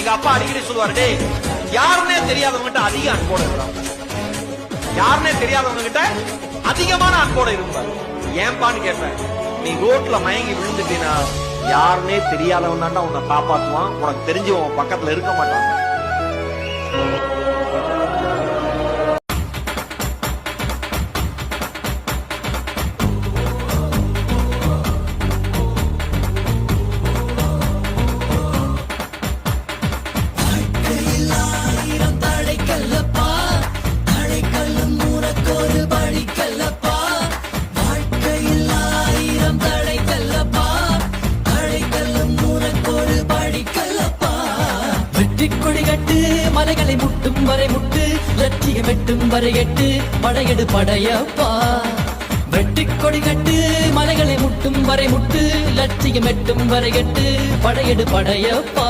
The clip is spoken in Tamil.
எங்க அப்பா அடிக்கடி சொல்லுவாரு, டேய் யாருன்னே தெரியாதவங்க அதிக அன்போட இருக்கிறான், யாருன்னே தெரியாதவங்க கிட்ட அதிகமான அன்போட இருப்பாரு. ஏன்பான்னு கேட்பேன். நீ ரோட்ல மயங்கி விழுந்துட்டீனா யாருன்னே தெரியாதவன் தாண்டா உன்னை காப்பாத்துவான், உனக்கு தெரிஞ்சவன் பக்கத்துல இருக்க மாட்டான். கொடிகட்டு மலைகளை முட்டும் வரை முட்டு, லட்சியம் வெட்டும் வரை எட்டு, படையெடு படையப்பா. வெட்டி கொடிகட்டு மலைகளை முட்டும் வரை முட்டு, லட்சியம் வெட்டும் வரை எட்டு, படையெடு படையப்பா.